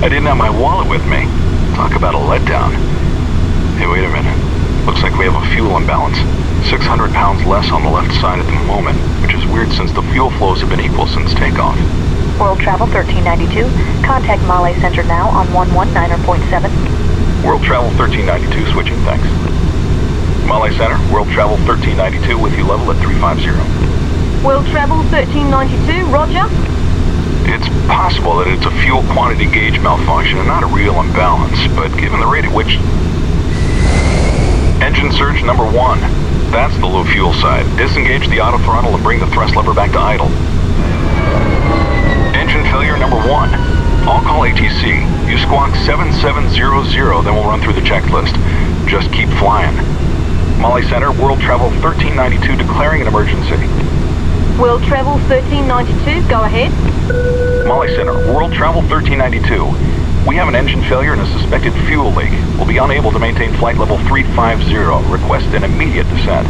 I didn't have my wallet with me. Talk about a letdown. Hey, wait a minute. Looks like we have a fuel imbalance. 600 pounds less on the left side at the moment, which is weird since the fuel flows have been equal since takeoff. World Travel 1392. Contact Malé Center now on 119.7. World Travel 1392, switching, thanks. Malé Center, World Travel 1392 with you level at 350. World Travel 1392, roger. It's possible that it's a fuel quantity gauge malfunction and not a real imbalance, but given the rate at which... Engine surge number 1. That's the low fuel side. Disengage the auto throttle and bring the thrust lever back to idle. Engine failure number 1. I'll call ATC. You squawk 7700, then we'll run through the checklist. Just keep flying. Malé Center, World Travel 1392 declaring an emergency. World Travel 1392, go ahead. Malé Center, World Travel 1392. We have an engine failure and a suspected fuel leak. We'll be unable to maintain flight level 350. Request an immediate descent.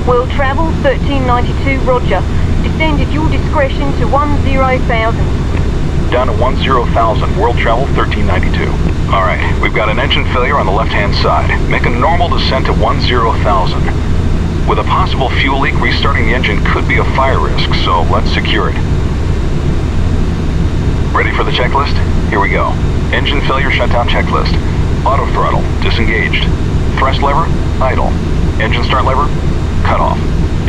World Travel 1392, roger. Descend at your discretion to 10,000. Down to 10,000, World Travel 1392. Alright, we've got an engine failure on the left-hand side. Make a normal descent to 10,000. With a possible fuel leak, restarting the engine could be a fire risk, so let's secure it. Ready for the checklist? Here we go. Engine failure shutdown checklist. Auto throttle, disengaged. Thrust lever, idle. Engine start lever, cut off.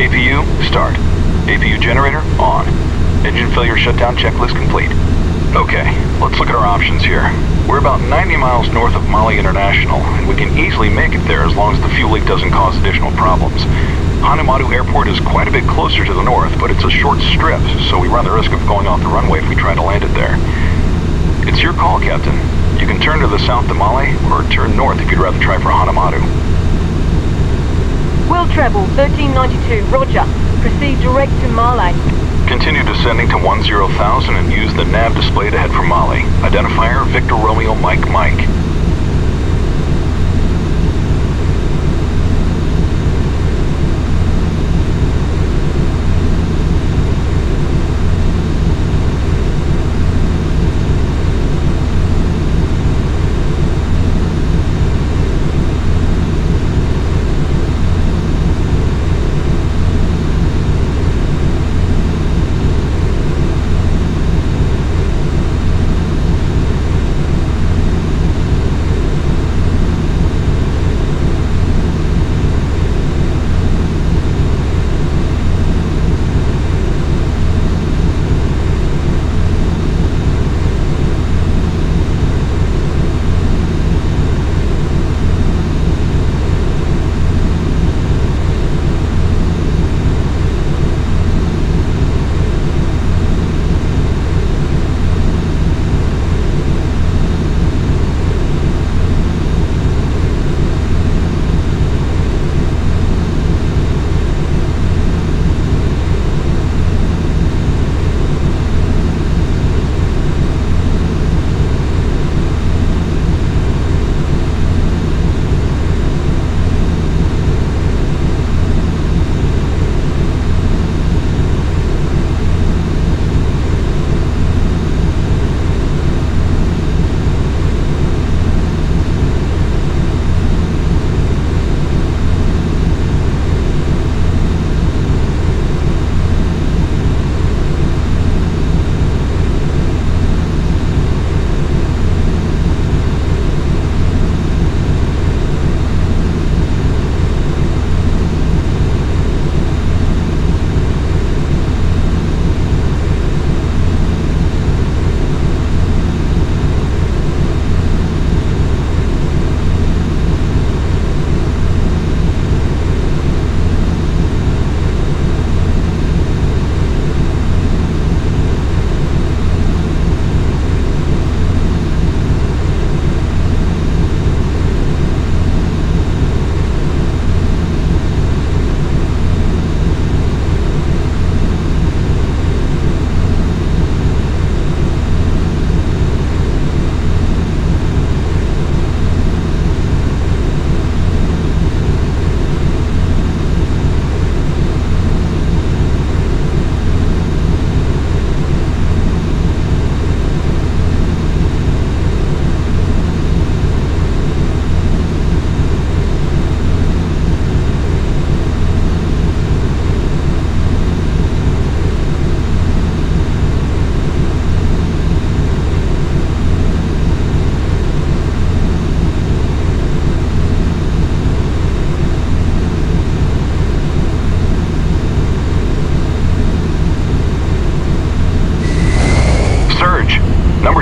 APU, start. APU generator, on. Engine failure shutdown checklist complete. Okay, let's look at our options here. We're about 90 miles north of Malé International, and we can easily make it there as long as the fuel leak doesn't cause additional problems. Hanamadu Airport is quite a bit closer to the north, but it's a short strip, so we run the risk of going off the runway if we try to land it there. It's your call, Captain. You can turn to the south to Malé, or turn north if you'd rather try for Hanamadu. World Travel 1392, roger. Proceed direct to Malé. Continue descending to 10,000 and use the nav display to head for Malé. Identifier, Victor Romeo Mike Mike.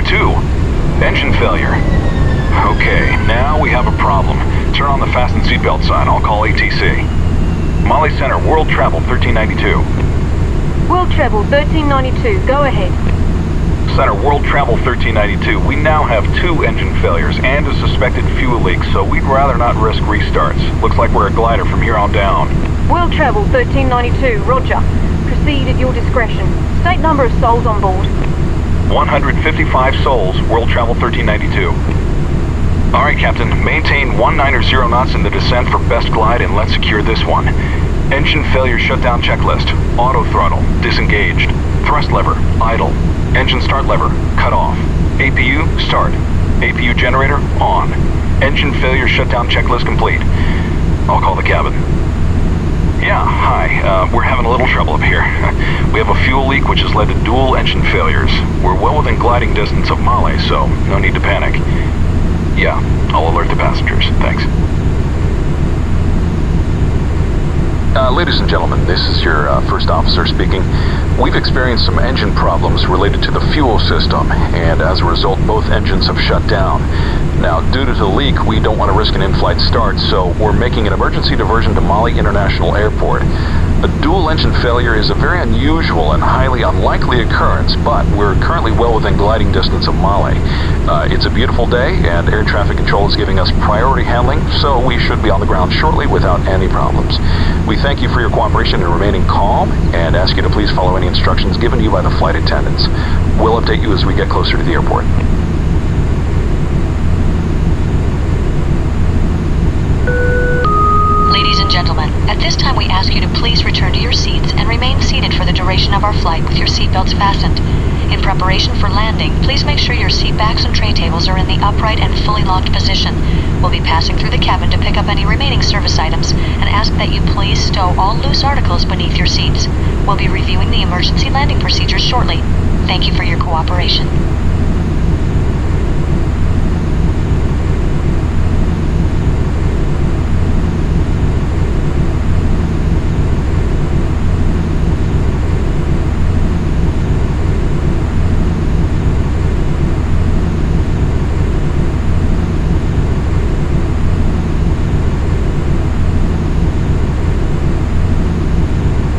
2. Engine failure. Okay, now we have a problem. Turn on the fasten seatbelt sign. I'll call ATC. Malé Center, World Travel 1392. World Travel 1392, go ahead. Center, World Travel 1392. We now have 2 engine failures and a suspected fuel leak, so we'd rather not risk restarts. Looks like we're a glider from here on down. World Travel 1392, roger. Proceed at your discretion. State number of souls on board. 155 souls, World Travel 1392. All right, Captain. Maintain 190 knots in the descent for best glide, and let's secure this one. Engine failure shutdown checklist. Auto throttle, disengaged. Thrust lever, idle. Engine start lever, cut off. APU, start. APU generator, on. Engine failure shutdown checklist complete. I'll call the cabin. Yeah, hi. We're having a little trouble up here. We have a fuel leak which has led to dual engine failures. We're well within gliding distance of Malé, so no need to panic. Yeah, I'll alert the passengers. Thanks. Ladies and gentlemen, this is your first officer speaking. We've experienced some engine problems related to the fuel system, and as a result, both engines have shut down. Now, due to the leak, we don't want to risk an in-flight start, so we're making an emergency diversion to Malé International Airport. A dual engine failure is a very unusual and highly unlikely occurrence, but we're currently well within gliding distance of Malé. It's a beautiful day, and air traffic control is giving us priority handling, so we should be on the ground shortly without any problems. We thank you for your cooperation in remaining calm, and ask you to please follow any instructions given to you by the flight attendants. We'll update you as we get closer to the airport. Ladies and gentlemen, at this time we ask you to please return to your seats and remain seated for the duration of our flight with your seatbelts fastened. In preparation for landing, please make sure your seat backs and tray tables are in the upright and fully locked position. We'll be passing through the cabin to pick up any remaining service items and ask that you please stow all loose articles beneath your seats. We'll be reviewing the emergency landing procedures shortly. Thank you for your cooperation.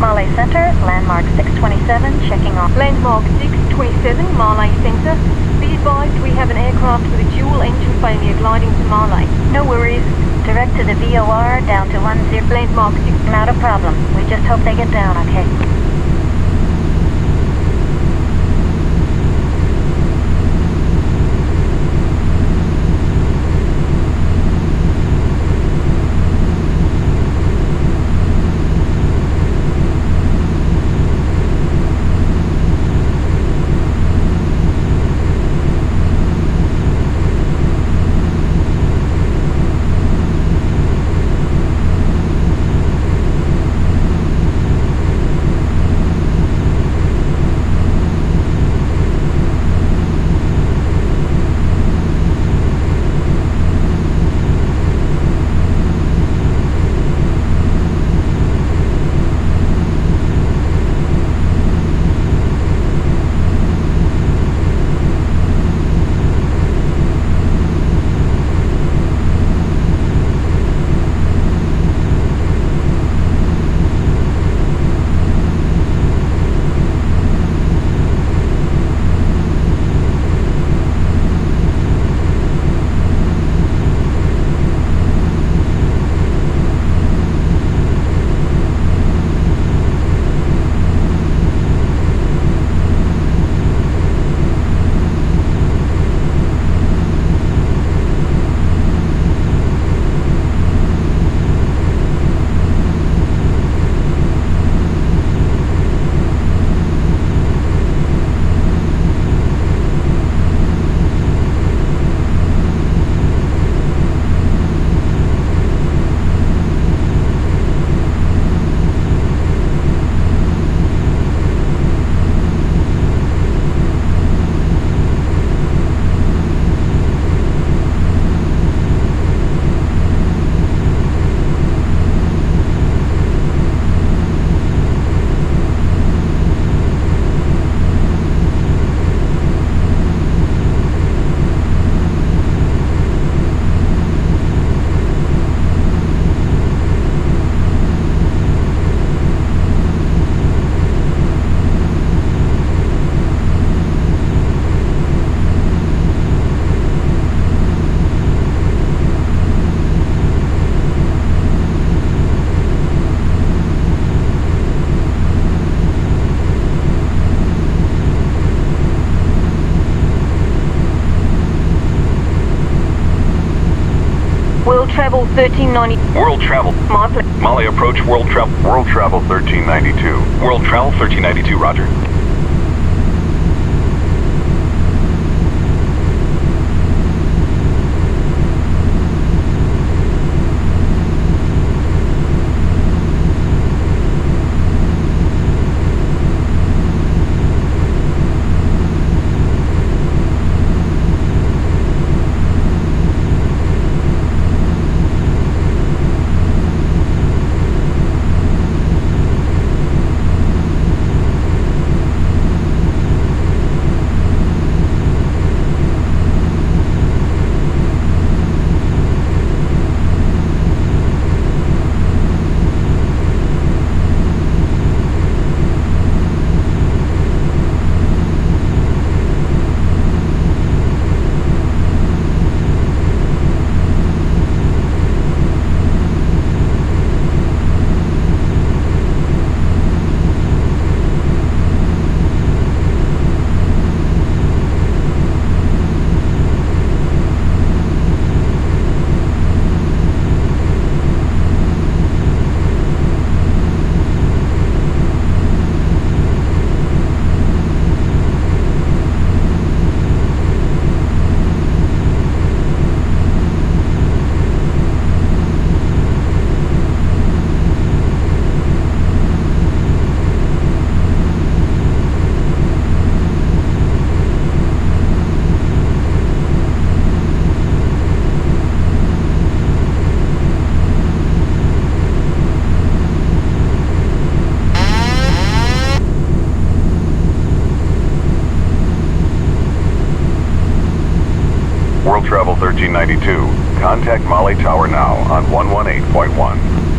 Malé Center, landmark 627, checking off. Landmark 627, Malé Center. Be advised we have an aircraft with a dual engine failure gliding to Malé. No worries. Direct to the VOR, down to 10. Landmark 6. Not a problem. We just hope they get down, okay? Travel 1390. World Travel. My place. Malé approach World Travel. World Travel 1392. World Travel 1392, roger. World Travel 1392. Contact Malé Tower now on 118.1.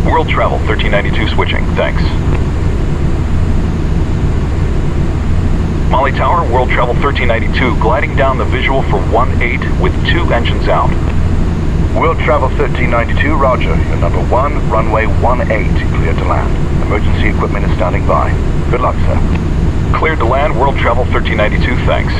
World Travel 1392 switching, thanks. Malé Tower, World Travel 1392, gliding down the visual for 18 with 2 engines out. World Travel 1392, roger. You're number 1, runway 18, cleared to land. Emergency equipment is standing by. Good luck, sir. Cleared to land, World Travel 1392, thanks.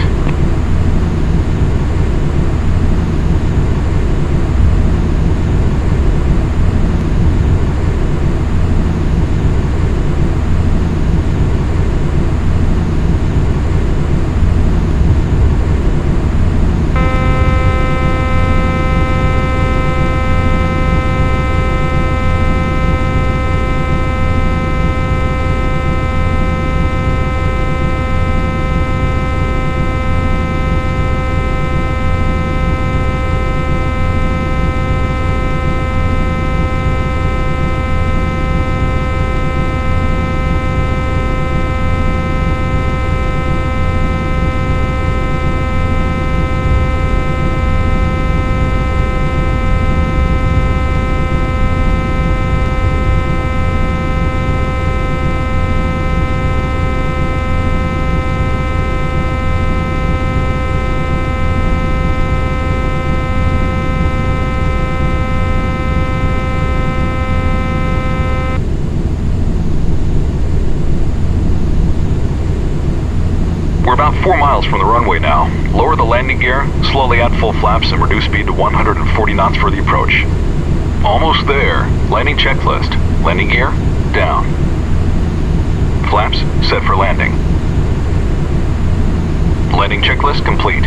We're about 4 miles from the runway now. Lower the landing gear, slowly add full flaps, and reduce speed to 140 knots for the approach. Almost there. Landing checklist. Landing gear, down. Flaps, set for landing. Landing checklist complete.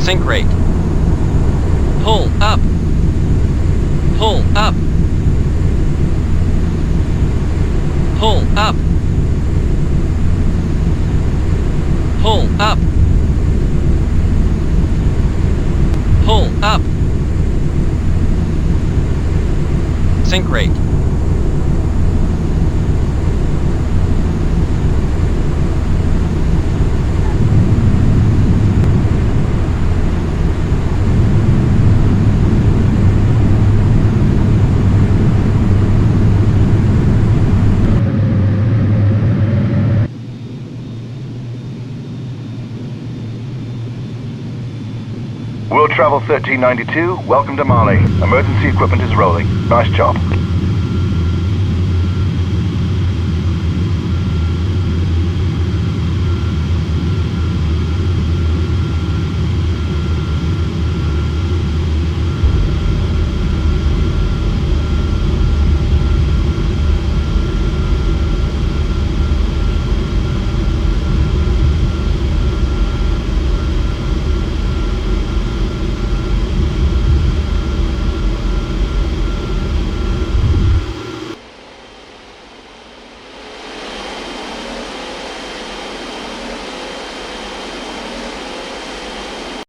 Sink rate. Pull up. Pull up. Pull up. Pull up. Pull up. Sink rate. Travel 1392, welcome to Malé. Emergency equipment is rolling. Nice job.